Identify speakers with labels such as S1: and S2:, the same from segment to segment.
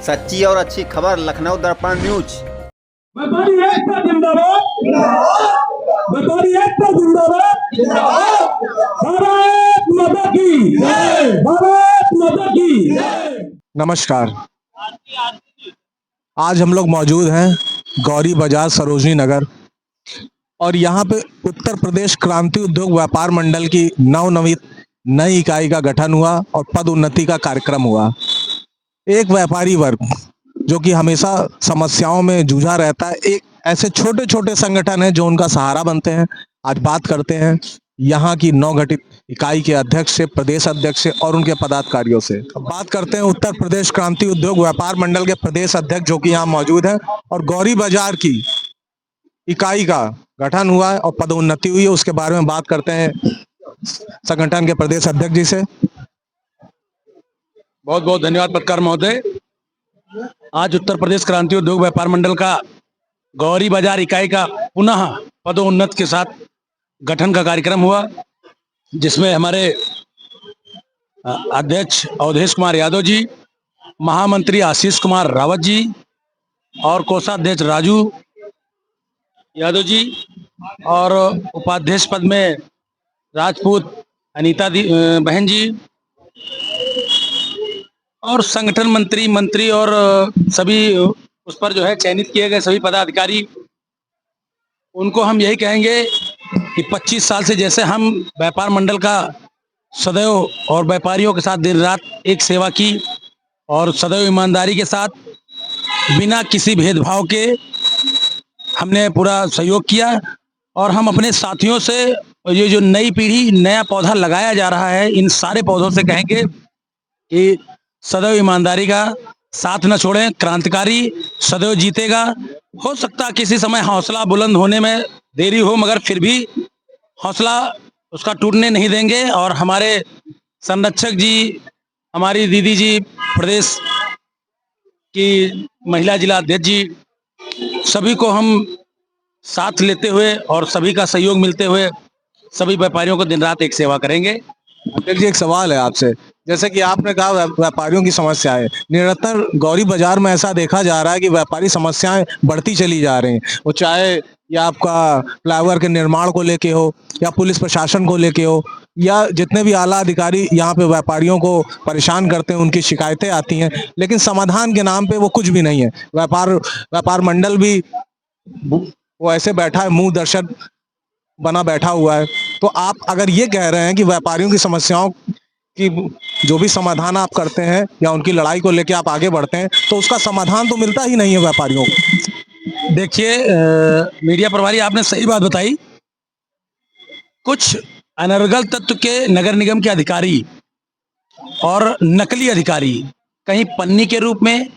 S1: सच्ची और अच्छी खबर लखनऊ दर्पण न्यूज।
S2: व्यापारी एकता जिंदाबाद, व्यापारी एकता जिंदाबाद, भारत माता की जय, भारत माता की जय।
S3: नमस्कार। आज हम लोग मौजूद हैं गौरी बाजार सरोजनी नगर और यहाँ पे उत्तर प्रदेश क्रांति उद्योग व्यापार मंडल की नवनिर्मित नई इकाई का गठन हुआ और पद उन्नति का कार्यक्रम हुआ। एक व्यापारी वर्ग जो कि हमेशा समस्याओं में जूझा रहता है, एक ऐसे छोटे छोटे संगठन है जो उनका सहारा बनते हैं। आज बात करते हैं यहाँ की नवगठित इकाई के अध्यक्ष से, प्रदेश अध्यक्ष से और उनके पदाधिकारियों से। अब बात करते हैं उत्तर प्रदेश क्रांति उद्योग व्यापार मंडल के प्रदेश अध्यक्ष जो कि यहाँ मौजूद है और गौरी बाजार की इकाई का गठन हुआ है और पदोन्नति हुई है, उसके बारे में बात करते हैं संगठन के प्रदेश अध्यक्ष जी से।
S4: बहुत बहुत धन्यवाद पत्रकार महोदय। आज उत्तर प्रदेश क्रांति उद्योग व्यापार मंडल का गौरी बाजार इकाई का पुनः पदोन्नत के साथ गठन का कार्यक्रम हुआ, जिसमें हमारे अध्यक्ष अवधेश कुमार यादव जी, महामंत्री आशीष कुमार रावत जी और कोषाध्यक्ष राजू यादव जी और उपाध्यक्ष पद में राजपूत अनीता बहन जी और संगठन मंत्री और सभी उस पर जो है चयनित किए गए सभी पदाधिकारी। उनको हम यही कहेंगे कि 25 साल से जैसे हम व्यापार मंडल का सदैव और व्यापारियों के साथ दिन रात एक सेवा की और सदैव ईमानदारी के साथ बिना किसी भेदभाव के हमने पूरा सहयोग किया। और हम अपने साथियों से ये जो नई पीढ़ी नया पौधा लगाया जा रहा है, इन सारे पौधों से कहेंगे कि सदैव ईमानदारी का साथ न छोड़ें। क्रांतिकारी सदैव जीतेगा। हो सकता है किसी समय हौसला बुलंद होने में देरी हो, मगर फिर भी हौसला उसका टूटने नहीं देंगे। और हमारे संरक्षक जी, हमारी दीदी जी, प्रदेश की महिला जिला अध्यक्ष जी, सभी को हम साथ लेते हुए और सभी का सहयोग मिलते हुए सभी व्यापारियों को दिन रात एक सेवा करेंगे।
S3: अध्यक्ष जी, एक सवाल है आपसे। जैसे कि आपने कहा व्यापारियों की समस्याएं, निरंतर गौरी बाजार में ऐसा देखा जा रहा है कि व्यापारी समस्याएं बढ़ती चली जा रही हैं। वो चाहे या आपका फ्लाईओवर के निर्माण को लेके हो या पुलिस प्रशासन को लेके हो या जितने भी आला अधिकारी यहाँ पे व्यापारियों को परेशान करते हैं, उनकी शिकायतें आती हैं, लेकिन समाधान के नाम पे वो कुछ भी नहीं है। व्यापार मंडल भी वो ऐसे बैठा है, मुंह दर्शक बना बैठा हुआ है। तो आप अगर ये कह रहे हैं कि व्यापारियों की समस्याओं की जो भी समाधान आप करते हैं या उनकी लड़ाई को लेकर आप आगे बढ़ते हैं, तो उसका समाधान तो मिलता ही नहीं है व्यापारियों को।
S4: देखिए मीडिया प्रभारी, आपने सही बात बताई। कुछ अनर्गल तत्व के नगर निगम के अधिकारी और नकली अधिकारी कहीं पन्नी के रूप में,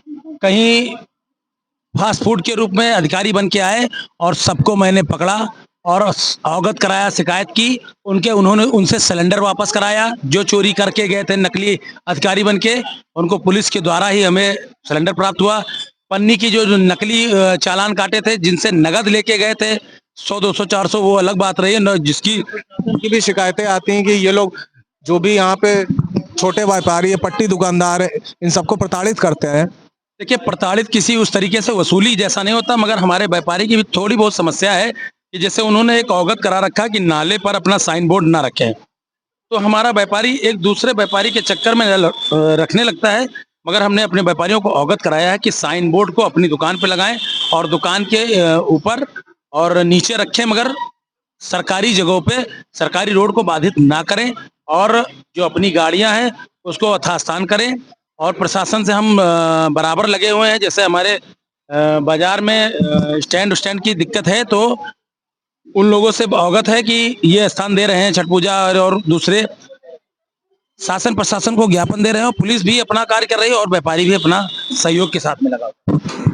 S4: कहीं फास्ट फूड के रूप में अधिकारी बन के आए और सबको मैंने पकड़ा और अवगत कराया, शिकायत की। उन्होंने उनसे सिलेंडर वापस कराया। जो चोरी करके गए थे नकली अधिकारी बन के, उनको पुलिस के द्वारा ही हमें सिलेंडर प्राप्त हुआ। पन्नी की जो नकली चालान काटे थे, जिनसे नगद लेके गए थे 100, 200, 400, वो अलग बात रही है। जिसकी
S3: उनकी भी शिकायतें आती हैं कि ये लोग जो भी यहाँ पे छोटे व्यापारी, पट्टी दुकानदार है, इन सबको प्रताड़ित करते हैं।
S4: देखिए, प्रताड़ित किसी उस तरीके से वसूली जैसा नहीं होता, मगर हमारे व्यापारी की भी थोड़ी बहुत समस्या है कि जैसे उन्होंने एक अवगत करा रखा कि नाले पर अपना साइन बोर्ड ना रखें, तो हमारा व्यापारी एक दूसरे व्यापारी के चक्कर में रखने लगता है। मगर हमने अपने व्यापारियों को अवगत कराया है कि साइन बोर्ड को अपनी दुकान पे लगाएं और दुकान के ऊपर और नीचे रखें, मगर सरकारी जगहों पे सरकारी रोड को बाधित ना करें और जो अपनी गाड़ियां हैं उसको यथास्थान करें। और प्रशासन से हम बराबर लगे हुए हैं। जैसे हमारे बाजार में स्टैंड की दिक्कत है, तो उन लोगों से अवगत है कि ये स्थान दे रहे हैं छठ पूजा और दूसरे शासन प्रशासन को ज्ञापन दे रहे हैं। पुलिस भी अपना कार्य कर रही है और व्यापारी भी अपना सहयोग के साथ में लगा।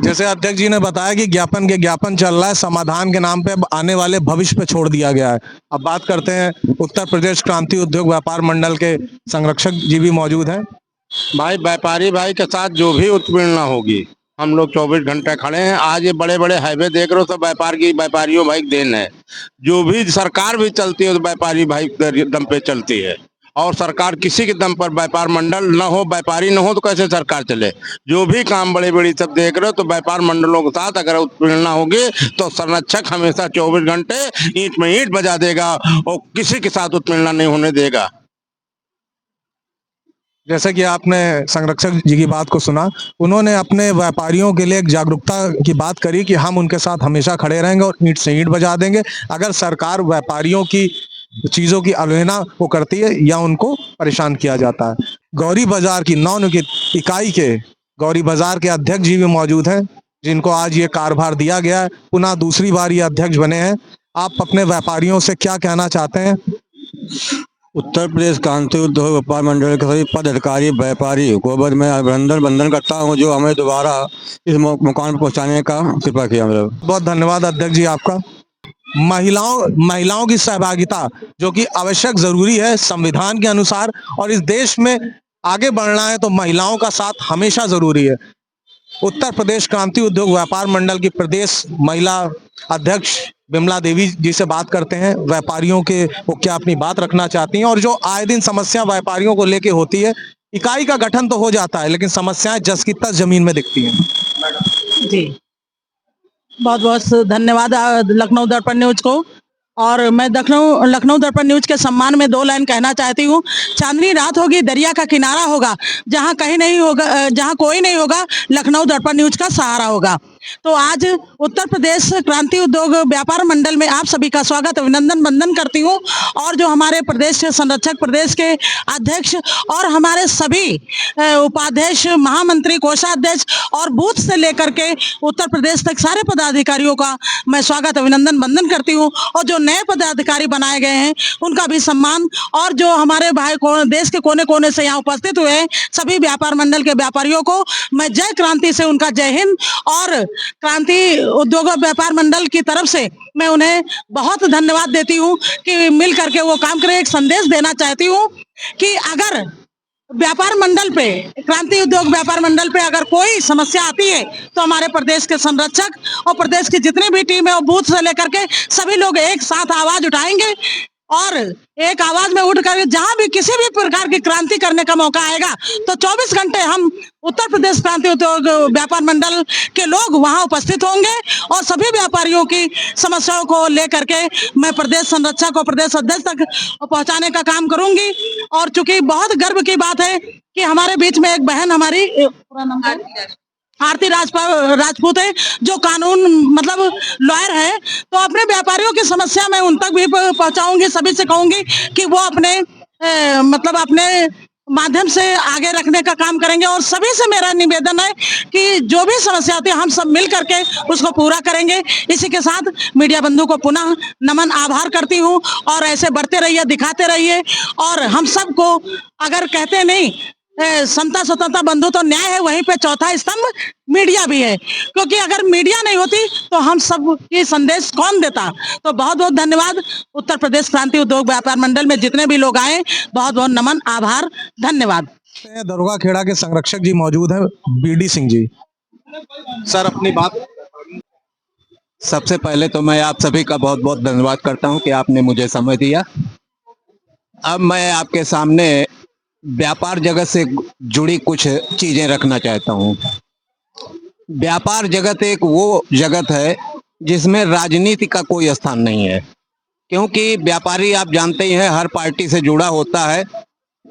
S3: जैसे अध्यक्ष जी ने बताया कि ज्ञापन चल रहा है, समाधान के नाम पे आने वाले भविष्य पे छोड़ दिया गया है। अब बात करते हैं उत्तर प्रदेश क्रांति उद्योग व्यापार मंडल के संरक्षक जी भी मौजूद हैं।
S5: भाई, व्यापारी भाई के साथ जो भी उत्पीड़ना होगी, हम लोग 24 घंटे खड़े हैं। आज ये बड़े बड़े हाईवे देख रहे हो, सब व्यापारियों भाई देन है। जो भी सरकार भी चलती है तो व्यापारी भाई दम पे चलती है। और सरकार किसी के दम पर व्यापार मंडल न हो, व्यापारी न हो तो कैसे सरकार चले। जो भी काम बड़े बड़ी सब देख रहे हो, तो व्यापार मंडलों के साथ अगर उत्पीड़ना होगी तो संरक्षक हमेशा 24 घंटे ईंट में ईंट बजा देगा और किसी के साथ उत्पीड़ना नहीं होने देगा।
S3: जैसे कि आपने संरक्षक जी की बात को सुना, उन्होंने अपने व्यापारियों के लिए एक जागरूकता की बात करी कि हम उनके साथ हमेशा खड़े रहेंगे और ईंट से ईंट बजा देंगे अगर सरकार व्यापारियों की चीजों की अवहेलना वो करती है या उनको परेशान किया जाता है। गौरी बाजार की नवनियुक्त इकाई के गौरी बाजार के अध्यक्ष जी भी मौजूद हैं, जिनको आज ये कार्यभार दिया गया है, पुनः दूसरी बार ये अध्यक्ष बने हैं। आप अपने व्यापारियों से क्या कहना चाहते हैं?
S6: उत्तर प्रदेश क्रांति उद्योग व्यापार मंडल के सभी पदाधिकारी व्यापारी को मैं अभिनंदन वंदन करता हूं, जो हमें दोबारा इस मुकाम पर पहुंचाने का कृपा किया।
S3: बहुत धन्यवाद अध्यक्ष जी आपका। महिलाओं की सहभागिता जो कि आवश्यक जरूरी है संविधान के अनुसार, और इस देश में आगे बढ़ना है तो महिलाओं का साथ हमेशा जरूरी है। उत्तर प्रदेश क्रांति उद्योग व्यापार मंडल की प्रदेश महिला अध्यक्ष विमला देवी जी से बात करते हैं, व्यापारियों के वो क्या अपनी बात रखना चाहती हैं और जो आए दिन समस्या व्यापारियों को लेके होती है। इकाई का गठन तो हो जाता है लेकिन समस्याएं जस की तस जमीन में दिखती हैं।
S7: जी बहुत बहुत धन्यवाद लखनऊ दर्पण न्यूज को। और मैं लखनऊ दर्पण न्यूज के सम्मान में 2 लाइन कहना चाहती हूँ। चांदनी रात होगी, दरिया का किनारा होगा, जहाँ कहीं नहीं होगा, जहाँ कोई नहीं होगा, लखनऊ दर्पण न्यूज का सहारा होगा। तो आज उत्तर प्रदेश क्रांति उद्योग व्यापार मंडल में आप सभी का स्वागत अभिनंदन वंदन करती हूँ। और जो हमारे प्रदेश के संरक्षक, प्रदेश के अध्यक्ष और हमारे सभी उपाध्यक्ष, महामंत्री, कोषाध्यक्ष और बूथ से लेकर के उत्तर प्रदेश तक सारे पदाधिकारियों का मैं स्वागत अभिनंदन वंदन करती हूँ। और जो नए पदाधिकारी बनाए गए हैं उनका भी सम्मान, और जो हमारे भाई देश के कोने कोने से यहाँ उपस्थित हुए हैं सभी व्यापार मंडल के व्यापारियों को मैं जय क्रांति से उनका जय हिंद और क्रांति उद्योग व्यापार मंडल की तरफ से मैं उन्हें बहुत धन्यवाद देती हूँ कि मिल करके वो काम करें। एक संदेश देना चाहती हूँ कि अगर व्यापार मंडल पे, क्रांति उद्योग व्यापार मंडल पे अगर कोई समस्या आती है तो हमारे प्रदेश के संरक्षक और प्रदेश की जितनी भी टीम है और बूथ से लेकर के सभी लोग एक साथ आवाज उठाएंगे और एक आवाज में उठकर जहां भी किसी भी प्रकार की क्रांति करने का मौका आएगा तो 24 घंटे हम उत्तर प्रदेश क्रांति उद्योग व्यापार मंडल के लोग वहां उपस्थित होंगे और सभी व्यापारियों की समस्याओं को लेकर के मैं प्रदेश संरक्षक और प्रदेश अध्यक्ष तक पहुंचाने का काम करूंगी। और चूंकि बहुत गर्व की बात है कि हमारे बीच में एक बहन हमारी पूरा नाम आरती राजपूत है, जो कानून मतलब लॉयर है, तो अपने व्यापारियों की समस्या मैं उन तक भी पहुंचाऊंगी। सभी से कहूंगी कि वो अपने मतलब अपने माध्यम से आगे रखने का काम करेंगे। और सभी से मेरा निवेदन है कि जो भी समस्या होती है हम सब मिल करके उसको पूरा करेंगे। इसी के साथ मीडिया बंधु को पुनः नमन, आभार करती हूँ और ऐसे बढ़ते रहिए, दिखाते रहिए। और हम सबको अगर कहते नहीं समता स्वतंत्रता बंधु तो न्याय है, वहीं पे चौथा स्तंभ मीडिया भी है, क्योंकि अगर मीडिया नहीं होती तो हम सब की संदेश कौन देता। तो बहुत बहुत धन्यवाद। उत्तर प्रदेश क्रांति उद्योग व्यापार मंडल में जितने भी लोग आए बहुत बहुत नमन, आभार, धन्यवाद।
S3: दरोगा खेड़ा के संरक्षक जी मौजूद हैं, बीडी सिंह जी। सर अपनी बात।
S6: सबसे पहले तो मैं आप सभी का बहुत बहुत धन्यवाद करता हूं कि आपने मुझे समय दिया। अब मैं आपके सामने व्यापार जगत से जुड़ी कुछ चीजें रखना चाहता हूं। व्यापार जगत एक वो जगत है जिसमें राजनीति का कोई स्थान नहीं है, क्योंकि व्यापारी आप जानते ही हैं हर पार्टी से जुड़ा होता है।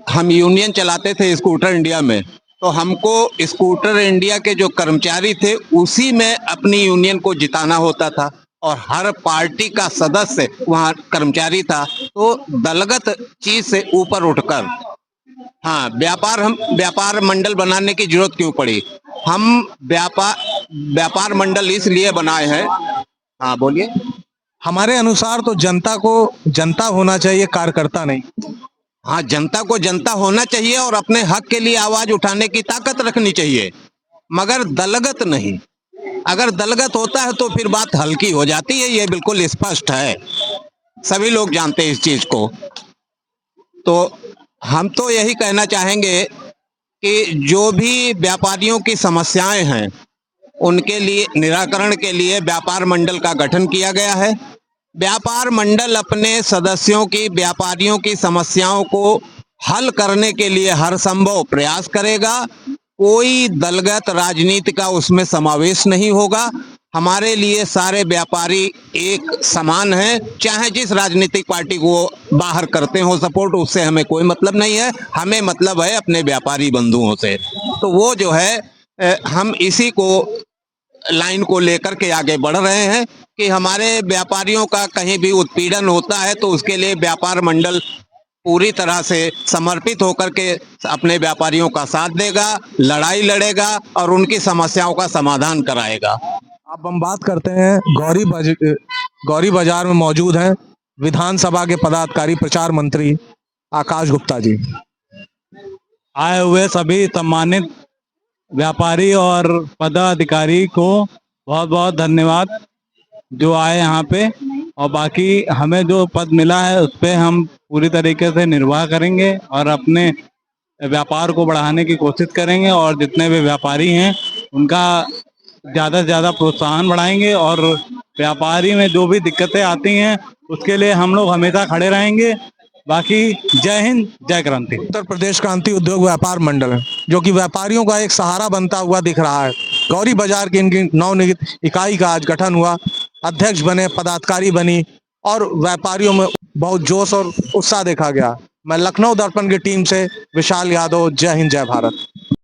S6: हम यूनियन चलाते थे स्कूटर इंडिया में, तो हमको स्कूटर इंडिया के जो कर्मचारी थे उसी में अपनी यूनियन को जिताना होता था और हर पार्टी का सदस्य वहाँ कर्मचारी था। तो दलगत चीज से ऊपर उठकर हाँ व्यापार मंडल बनाने की जरूरत क्यों पड़ी? हम व्यापार मंडल इसलिए बनाए हैं। हाँ बोलिए।
S3: हमारे अनुसार तो जनता को जनता होना चाहिए, कार्यकर्ता नहीं।
S6: हाँ, जनता को जनता होना चाहिए और अपने हक के लिए आवाज उठाने की ताकत रखनी चाहिए, मगर दलगत नहीं। अगर दलगत होता है तो फिर बात हल्की हो जाती है, ये बिल्कुल स्पष्ट है, सभी लोग जानते हैं इस चीज को। तो हम तो यही कहना चाहेंगे कि जो भी व्यापारियों की समस्याएं हैं उनके लिए निराकरण के लिए व्यापार मंडल का गठन किया गया है। व्यापार मंडल अपने सदस्यों की, व्यापारियों की समस्याओं को हल करने के लिए हर संभव प्रयास करेगा। कोई दलगत राजनीति का उसमें समावेश नहीं होगा। हमारे लिए सारे व्यापारी एक समान हैं, चाहे जिस राजनीतिक पार्टी को बाहर करते हो सपोर्ट, उससे हमें कोई मतलब नहीं है। हमें मतलब है अपने व्यापारी बंधुओं से। तो वो जो है हम इसी को लाइन को लेकर के आगे बढ़ रहे हैं कि हमारे व्यापारियों का कहीं भी उत्पीड़न होता है तो उसके लिए व्यापार मंडल पूरी तरह से समर्पित होकर के अपने व्यापारियों का साथ देगा, लड़ाई लड़ेगा और उनकी समस्याओं का समाधान कराएगा।
S3: अब हम बात करते हैं गौरी बाजार में मौजूद हैं विधानसभा के पदाधिकारी प्रचार मंत्री आकाश गुप्ता जी।
S8: आए हुए सभी सम्मानित व्यापारी और पदाधिकारी को बहुत बहुत धन्यवाद जो आए यहाँ पे, और बाकी हमें जो पद मिला है उस पे हम पूरी तरीके से निर्वाह करेंगे और अपने व्यापार को बढ़ाने की कोशिश करेंगे और जितने भी व्यापारी हैं उनका ज़्यादा से ज़्यादा प्रोत्साहन बढ़ाएंगे और व्यापारी में जो भी दिक्कतें आती हैं उसके लिए हम लोग हमेशा खड़े रहेंगे। बाकी जय हिंद, जय क्रांति।
S3: उत्तर प्रदेश क्रांति उद्योग व्यापार मंडल जो कि व्यापारियों का एक सहारा बनता हुआ दिख रहा है, गौरी बाजार की इनकी नवनिर्मित इकाई का आज गठन हुआ, अध्यक्ष बने, पदाधिकारी बनी और व्यापारियों में बहुत जोश और उत्साह देखा गया। मैं लखनऊ दर्पण की टीम से विशाल यादव, जय हिंद, जय भारत।